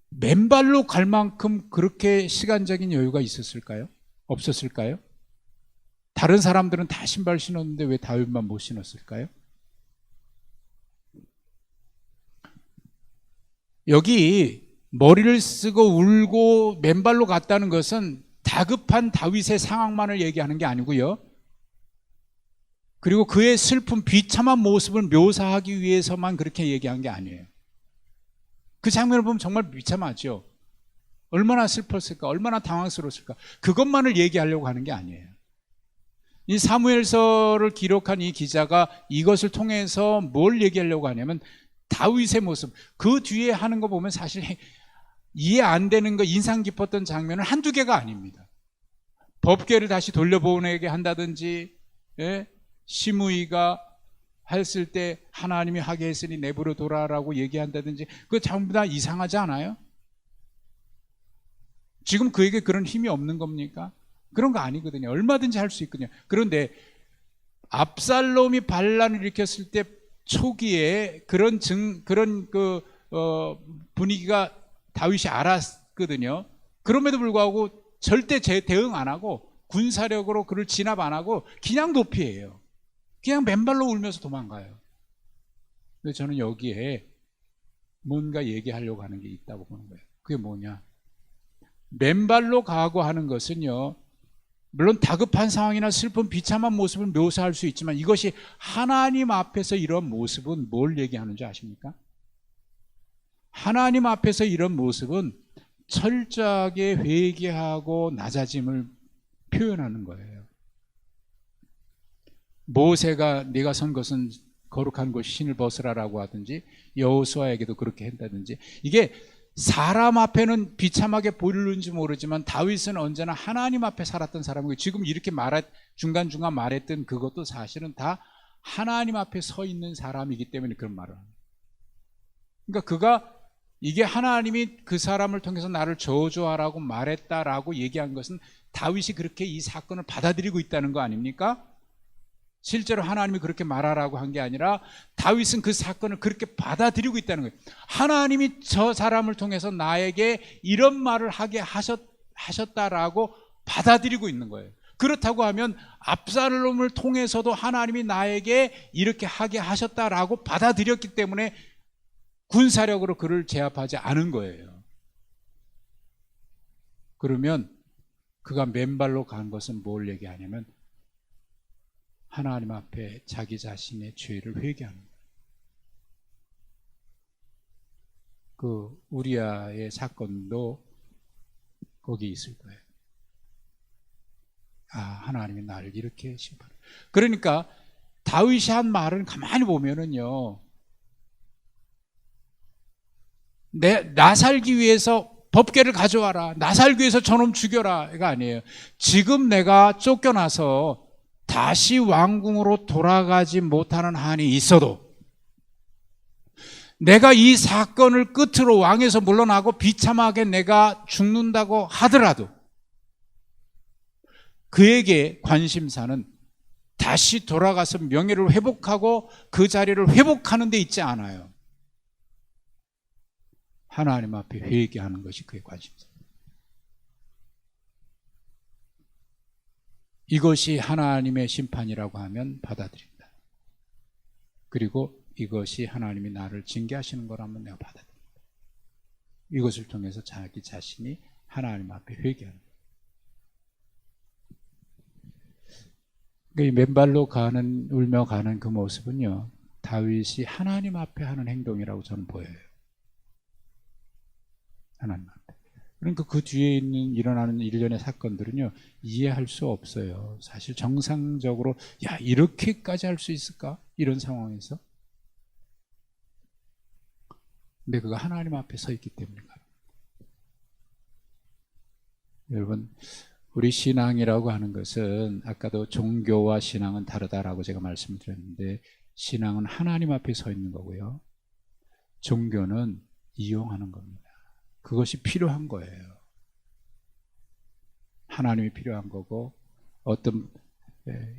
맨발로 갈 만큼 그렇게 시간적인 여유가 있었을까요? 없었을까요? 다른 사람들은 다 신발 신었는데 왜 다윗만 못 신었을까요? 여기 머리를 쓰고 울고 맨발로 갔다는 것은 다급한 다윗의 상황만을 얘기하는 게 아니고요. 그리고 그의 슬픈 비참한 모습을 묘사하기 위해서만 그렇게 얘기한 게 아니에요. 그 장면을 보면 정말 비참하죠. 얼마나 슬펐을까, 얼마나 당황스러웠을까. 그것만을 얘기하려고 하는 게 아니에요. 이 사무엘서를 기록한 이 기자가 이것을 통해서 뭘 얘기하려고 하냐면 다윗의 모습, 그 뒤에 하는 거 보면 사실 이해 안 되는 거, 인상 깊었던 장면은 한두 개가 아닙니다. 법궤를 다시 돌려보내게 한다든지, 시므이가 했을 때 하나님이 하게 했으니 내버려 둬라라고 얘기한다든지, 그거 전부 다 이상하지 않아요? 지금 그에게 그런 힘이 없는 겁니까? 그런 거 아니거든요. 얼마든지 할 수 있거든요. 그런데 압살롬이 반란을 일으켰을 때 초기에 그런 분위기가 다윗이 알았거든요. 그럼에도 불구하고 절대 대응 안 하고 군사력으로 그를 진압 안 하고 그냥 도피해요. 그냥 맨발로 울면서 도망가요. 근데 저는 여기에 뭔가 얘기하려고 하는 게 있다고 보는 거예요. 그게 뭐냐? 맨발로 가고 하는 것은요, 물론 다급한 상황이나 슬픈 비참한 모습을 묘사할 수 있지만 이것이 하나님 앞에서 이런 모습은 뭘 얘기하는지 아십니까? 하나님 앞에서 이런 모습은 철저하게 회개하고 낮아짐을 표현하는 거예요. 모세가 네가 선 것은 거룩한 곳 신을 벗으라라고 하든지 여호수아에게도 그렇게 한다든지, 이게 사람 앞에는 비참하게 보이는지 모르지만 다윗은 언제나 하나님 앞에 살았던 사람이고, 지금 이렇게 중간중간 말했던 그것도 사실은 다 하나님 앞에 서 있는 사람이기 때문에 그런 말을 합니다. 그러니까 그가 이게 하나님이 그 사람을 통해서 나를 저주하라고 말했다라고 얘기한 것은 다윗이 그렇게 이 사건을 받아들이고 있다는 거 아닙니까? 실제로 하나님이 그렇게 말하라고 한 게 아니라 다윗은 그 사건을 그렇게 받아들이고 있다는 거예요. 하나님이 저 사람을 통해서 나에게 이런 말을 하게 하셨다라고 받아들이고 있는 거예요. 그렇다고 하면 압살롬을 통해서도 하나님이 나에게 이렇게 하게 하셨다라고 받아들였기 때문에 군사력으로 그를 제압하지 않은 거예요. 그러면 그가 맨발로 간 것은 뭘 얘기하냐면 하나님 앞에 자기 자신의 죄를 회개하는 거예요. 그 우리아의 사건도 거기 있을 거예요. 아, 하나님이 나를 이렇게 심판. 그러니까 다윗이 한 말은 가만히 보면은요, 나 살기 위해서 법궤를 가져와라, 나 살기 위해서 저놈 죽여라가 아니에요. 지금 내가 쫓겨나서 다시 왕궁으로 돌아가지 못하는 한이 있어도 내가 이 사건을 끝으로 왕에서 물러나고 비참하게 내가 죽는다고 하더라도 그에게 관심사는 다시 돌아가서 명예를 회복하고 그 자리를 회복하는 데 있지 않아요. 하나님 앞에 회개하는 것이 그의 관심사. 이것이 하나님의 심판이라고 하면 받아들인다. 그리고 이것이 하나님이 나를 징계하시는 거라면 내가 받아들인다. 이것을 통해서 자기 자신이 하나님 앞에 회개하는 거예요. 맨발로 가는, 울며 가는 그 모습은요, 다윗이 하나님 앞에 하는 행동이라고 저는 보여요. 하나님 앞에. 그러니까 그 뒤에 있는 일어나는 일련의 사건들은요, 이해할 수 없어요. 사실 정상적으로 야, 이렇게까지 할 수 있을까? 이런 상황에서. 근데 그가 하나님 앞에 서 있기 때문인가요? 여러분, 우리 신앙이라고 하는 것은 아까도 종교와 신앙은 다르다라고 제가 말씀드렸는데, 신앙은 하나님 앞에 서 있는 거고요, 종교는 이용하는 겁니다. 그것이 필요한 거예요. 하나님이 필요한 거고, 어떤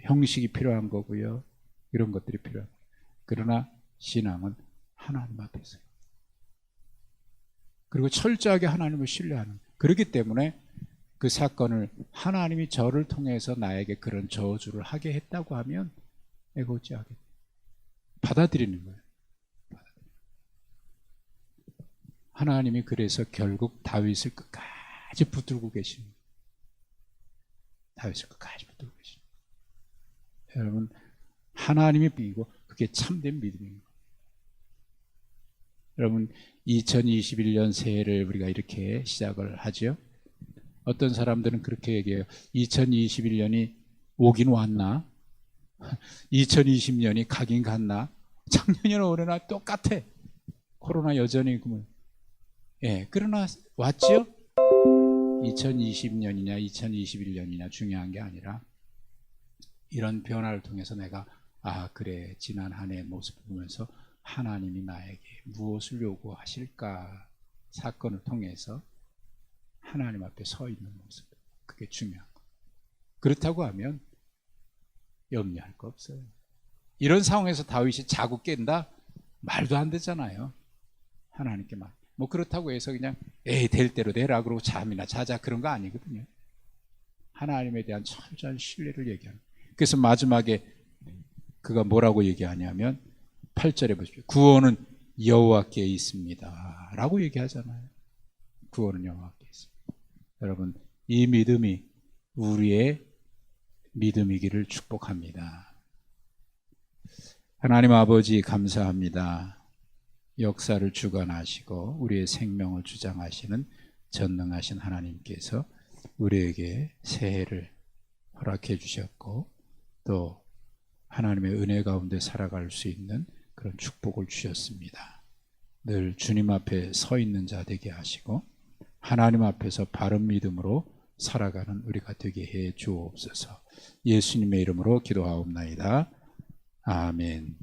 형식이 필요한 거고요, 이런 것들이 필요한 거예요. 그러나 신앙은 하나님 앞에 서요. 그리고 철저하게 하나님을 신뢰하는 거예요. 그렇기 때문에 그 사건을 하나님이 저를 통해서 나에게 그런 저주를 하게 했다고 하면 내가 어찌하겠냐, 받아들이는 거예요. 하나님이 그래서 결국 다윗을 끝까지 붙들고 계십니다. 다윗을 끝까지 붙들고 계십니다. 여러분, 하나님이 믿고 그게 참된 믿음입니다. 여러분, 2021년 새해를 우리가 이렇게 시작을 하죠. 어떤 사람들은 그렇게 얘기해요. 2021년이 오긴 왔나? 2020년이 가긴 갔나? 작년이나 올해나 똑같아. 코로나 여전히 그러나 왔죠? 2020년이냐 2021년이냐 중요한 게 아니라 이런 변화를 통해서 내가 그래, 지난 한 해의 모습을 보면서 하나님이 나에게 무엇을 요구하실까, 사건을 통해서 하나님 앞에 서 있는 모습, 그게 중요한 거예요. 그렇다고 하면 염려할 거 없어요. 이런 상황에서 다윗이 자고 깬다? 말도 안 되잖아요. 하나님께 말. 그렇다고 해서 그냥 될 대로 되라 그러고 잠이나 자자, 그런 거 아니거든요. 하나님에 대한 철저한 신뢰를 얘기하는 거예요. 그래서 마지막에 그가 뭐라고 얘기하냐면 8절에 보십시오. 구원은 여호와께 있습니다 라고 얘기하잖아요. 구원은 여호와께 있습니다. 여러분, 이 믿음이 우리의 믿음이기를 축복합니다. 하나님 아버지, 감사합니다. 역사를 주관하시고 우리의 생명을 주장하시는 전능하신 하나님께서 우리에게 새해를 허락해 주셨고, 또 하나님의 은혜 가운데 살아갈 수 있는 그런 축복을 주셨습니다. 늘 주님 앞에 서 있는 자 되게 하시고 하나님 앞에서 바른 믿음으로 살아가는 우리가 되게 해 주옵소서. 예수님의 이름으로 기도하옵나이다. 아멘.